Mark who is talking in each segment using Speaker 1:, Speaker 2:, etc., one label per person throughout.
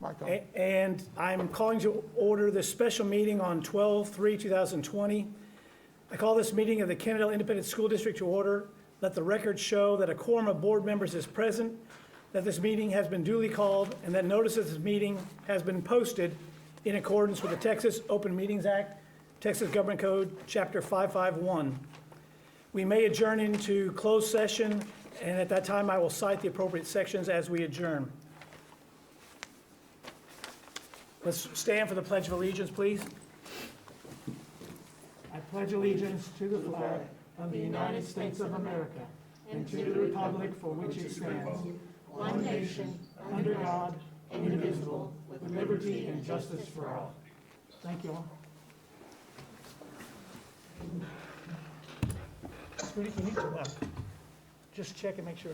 Speaker 1: And I'm calling to order this special meeting on 12/3/2020. I call this meeting of the Kennedale Independent School District to order. Let the record show that a quorum of board members is present, that this meeting has been duly called, and that notice of this meeting has been posted in accordance with the Texas Open Meetings Act, Texas Government Code, Chapter 551. We may adjourn into closed session, and at that time I will cite the appropriate sections as we adjourn. Let's stand for the Pledge of Allegiance, please. I pledge allegiance to the flag of the United States of America and to the republic for which it stands, one nation, under God, indivisible, with liberty and justice for all. Thank you all. Just check and make sure.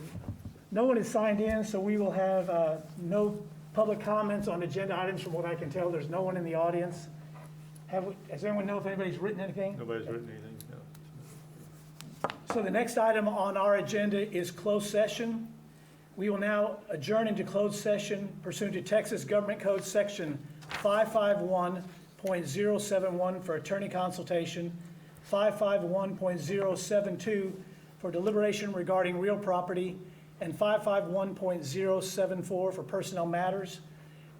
Speaker 1: No one is signed in, so we will have no public comments on agenda items. From what I can tell, there's no one in the audience. Does anyone know if anybody's written anything?
Speaker 2: Nobody's written anything, no.
Speaker 1: So the next item on our agenda is closed session. We will now adjourn into closed session pursuant to Texas Government Code Section 551.071 for attorney consultation, 551.072 for deliberation regarding real property, and 551.074 for personnel matters.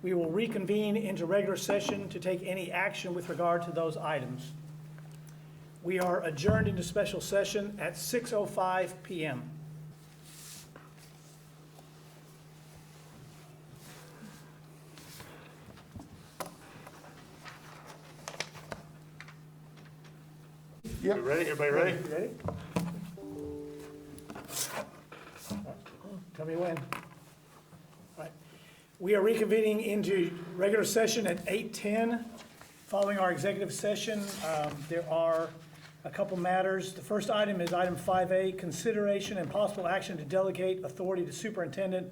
Speaker 1: We will reconvene into regular session to take any action with regard to those items. We are adjourned into special session at 6:05 p.m.
Speaker 2: Yep. You ready? Everybody ready?
Speaker 1: Ready? Tell me when. All right. We are reconvening into regular session at 8:10. Following our executive session, there are a couple matters. The first item is item 5A, consideration and possible action to delegate authority to superintendent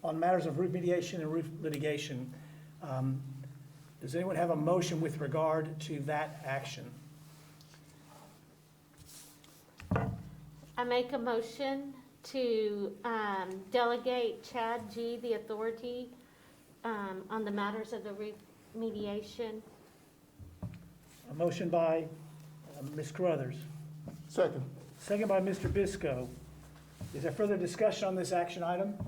Speaker 1: on matters of remediation and roof litigation. Does anyone have a motion with regard to that action?
Speaker 3: I make a motion to delegate Chad G. the authority on the matters of the remediation.
Speaker 1: A motion by Ms. Carruthers.
Speaker 2: Second.
Speaker 1: Second by Mr. Bisco. Is there further discussion on this action item?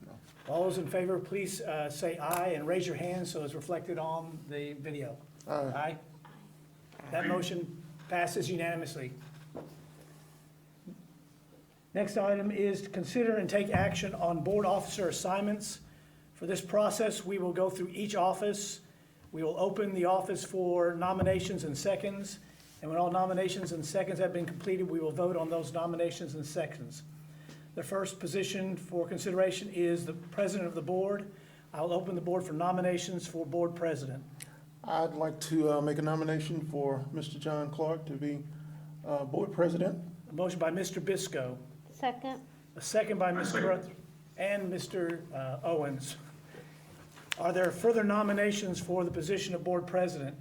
Speaker 1: No. All those in favor, please say aye and raise your hand so it's reflected on the video.
Speaker 2: Aye.
Speaker 1: Aye. That motion passes unanimously. Next item is to consider and take action on board officer assignments. For this process, we will go through each office. We will open the office for nominations and seconds. And when all nominations and seconds have been completed, we will vote on those nominations and seconds. The first position for consideration is the president of the board. I'll open the board for nominations for board president.
Speaker 4: I'd like to make a nomination for Mr. John Clark to be board president.
Speaker 1: A motion by Mr. Bisco.
Speaker 3: Second.
Speaker 1: A second by Ms. Carruthers and Mr. Owens. Are there further nominations for the position of board president?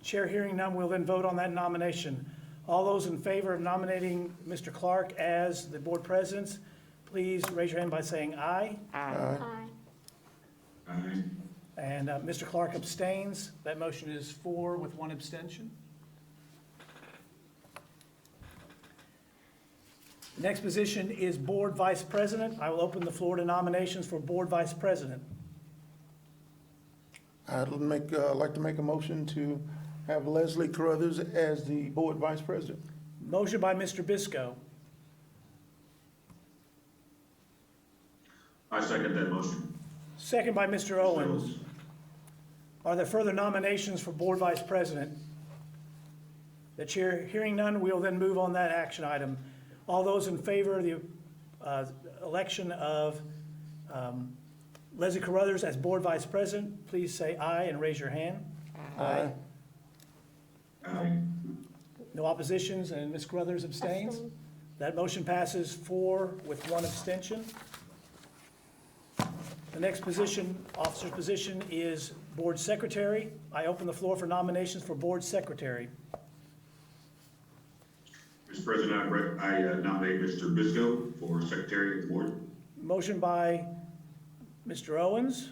Speaker 1: Chair hearing none, we'll then vote on that nomination. All those in favor of nominating Mr. Clark as the board president, please raise your hand by saying aye.
Speaker 3: Aye.
Speaker 5: Aye.
Speaker 1: And Mr. Clark abstains. That motion is 4 with 1 abstention. Next position is board vice president. I will open the floor to nominations for board vice president.
Speaker 4: I'd like to make a motion to have Leslie Carruthers as the board vice president.
Speaker 1: Motion by Mr. Bisco.
Speaker 5: I second that motion.
Speaker 1: Second by Mr. Owens. Are there further nominations for board vice president? The chair hearing none, we will then move on that action item. All those in favor of the election of Leslie Carruthers as board vice president, please say aye and raise your hand.
Speaker 4: Aye.
Speaker 5: Aye.
Speaker 1: No oppositions, and Ms. Carruthers abstains.
Speaker 3: Abstain.
Speaker 1: That motion passes 4 with 1 abstention. The next position, officer's position, is board secretary. I open the floor for nominations for board secretary.
Speaker 5: Mr. President, I nominate Mr. Bisco for Secretary of the Board.
Speaker 1: Motion by Mr. Owens,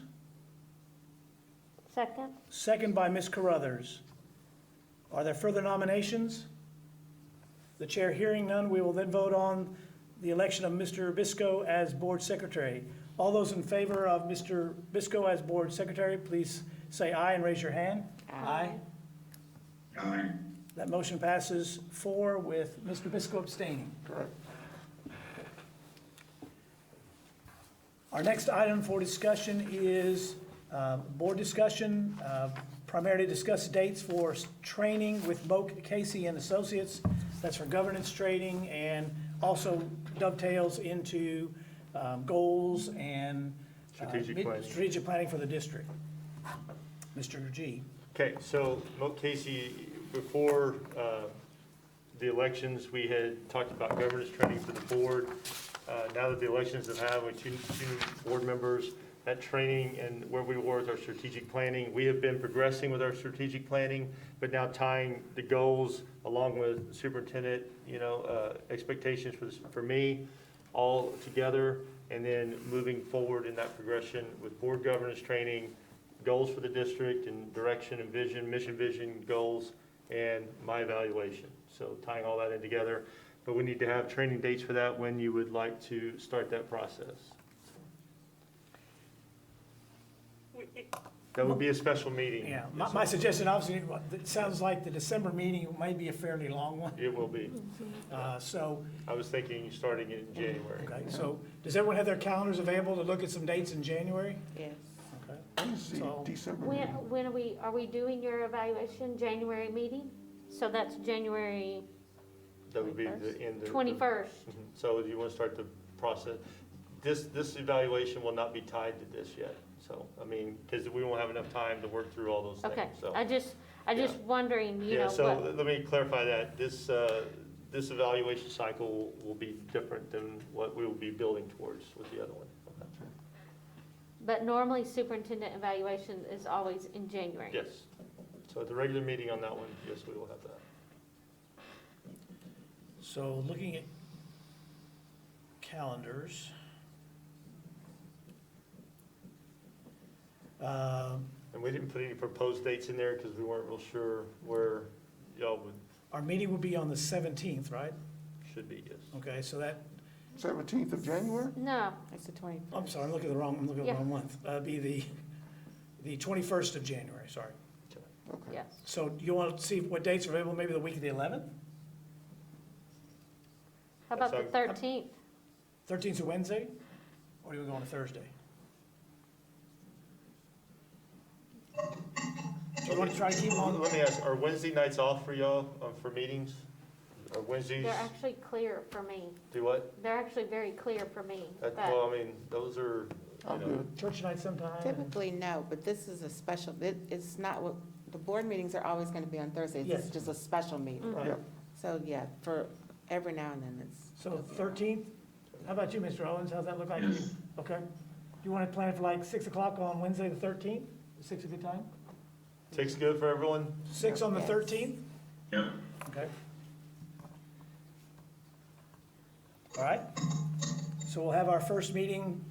Speaker 3: Second?
Speaker 1: second by Ms. Carruthers. Are there further nominations? The chair hearing none, we will then vote on the election of Mr. Bisco as board secretary. All those in favor of Mr. Bisco as board secretary, please say aye and raise your hand. Aye.
Speaker 5: Aye.
Speaker 1: That motion passes 4 with Mr. Bisco abstaining.
Speaker 4: Correct.
Speaker 1: Our next item for discussion is board discussion, primarily discuss dates for training with Moak, Casey and Associates. That's for governance training and also dovetails into goals and strategic planning for the district. Mr. G.
Speaker 2: Okay, so Moak Casey, before the elections, we had talked about governance training for the board. Now that the elections have happened with two new board members, that training and where we were with our strategic planning, we have been progressing with our strategic planning, but now tying the goals along with superintendent, expectations for me, all together, and then moving forward in that progression with board governance training, goals for the district and direction and vision, mission vision goals, and my evaluation. So tying all that in together, but we need to have training dates for that when you would like to start that process. That would be a special meeting.
Speaker 1: Yeah, my suggestion, obviously, it sounds like the December meeting might be a fairly long one.
Speaker 2: It will be.
Speaker 1: So,
Speaker 2: I was thinking starting in January.
Speaker 1: okay, so does everyone have their calendars available to look at some dates in January?
Speaker 3: Yes.
Speaker 1: Okay.
Speaker 4: Let me see,
Speaker 1: So-
Speaker 4: December
Speaker 3: When,
Speaker 4: meeting.
Speaker 3: when are we doing your evaluation, January meeting? So that's January
Speaker 2: That would be the end of.
Speaker 3: 21st.
Speaker 2: So do you want to start the process? This evaluation will not be tied to this yet. So, I mean, because we won't have enough time to work through all those things,
Speaker 3: Okay,
Speaker 2: so.
Speaker 3: I just wondering,
Speaker 2: Yeah, so
Speaker 3: what,
Speaker 2: let me clarify that. This evaluation cycle will be different than what we will be building towards with the other one. Okay.
Speaker 3: but normally superintendent evaluation is always in January.
Speaker 2: Yes. So at the regular meeting on that one, yes, we will have that.
Speaker 1: So looking at calendars.
Speaker 2: And we didn't put any proposed dates in there because we weren't real sure where y'all would,
Speaker 1: Our meeting will be on the 17th, right?
Speaker 2: should be, yes.
Speaker 1: Okay, so that,
Speaker 4: 17th of January?
Speaker 3: No,
Speaker 6: It's the 21st.
Speaker 1: I'm sorry, I'm looking at the wrong
Speaker 3: Yeah.
Speaker 1: month. That'd be the 21st of January, sorry.
Speaker 4: Okay.
Speaker 3: yes.
Speaker 1: So you want to see what dates are available, maybe the week of the 11th?
Speaker 3: How about the
Speaker 2: That's
Speaker 3: 13th?
Speaker 1: 13th is a Wednesday? Or do you go on a Thursday? Do you want to try to keep them on?
Speaker 2: Let me ask, are Wednesday nights off for y'all, for meetings? Are Wednesdays,
Speaker 3: They're actually clear for me.
Speaker 2: do what?
Speaker 3: They're actually very clear for me. but-
Speaker 2: Well, I mean, those are,
Speaker 4: I'm
Speaker 2: you know,
Speaker 4: good.
Speaker 1: Church night sometime?
Speaker 6: Typically, no, but this is a special, it's not what, the board meetings are always going to be on Thursdays. This
Speaker 1: Yes.
Speaker 6: is just a special meeting.
Speaker 1: Right.
Speaker 4: Yep.
Speaker 6: So, yeah, for every now and then it's.
Speaker 1: So 13th? How about you, Mr. Owens? How's that look like?
Speaker 5: Yes.
Speaker 1: Okay. Do you want to plan it for like 6 o'clock on Wednesday the 13th? Is 6 a good time?
Speaker 2: 6 good for everyone?
Speaker 1: 6 on the
Speaker 6: Yes.
Speaker 1: 13th?
Speaker 5: Yep.
Speaker 1: Okay. All right. So we'll have our first meeting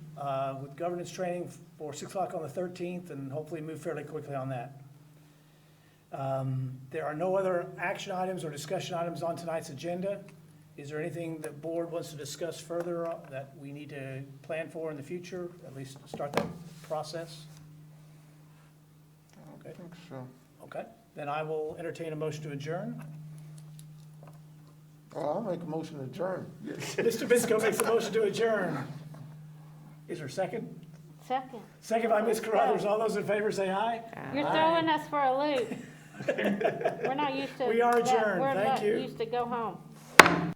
Speaker 1: with governance training for 6 o'clock on the 13th and hopefully move fairly quickly on that. There are no other action items or discussion items on tonight's agenda. Is there anything the board wants to discuss further that we need to plan for in the future, at least start that process?
Speaker 4: I don't think so.
Speaker 1: Okay, then I will entertain a motion to adjourn.
Speaker 4: I'll make a motion to adjourn. Yes.
Speaker 1: Mr. Bisco makes a motion to adjourn. Is there a second?
Speaker 3: Second.
Speaker 1: Second by Ms. Carruthers. All those in favor say aye.
Speaker 3: You're throwing us for a loop. We're not used to.
Speaker 1: We are
Speaker 3: that.
Speaker 1: adjourned.
Speaker 3: We're
Speaker 1: Thank
Speaker 3: not
Speaker 1: you.
Speaker 3: used to go home.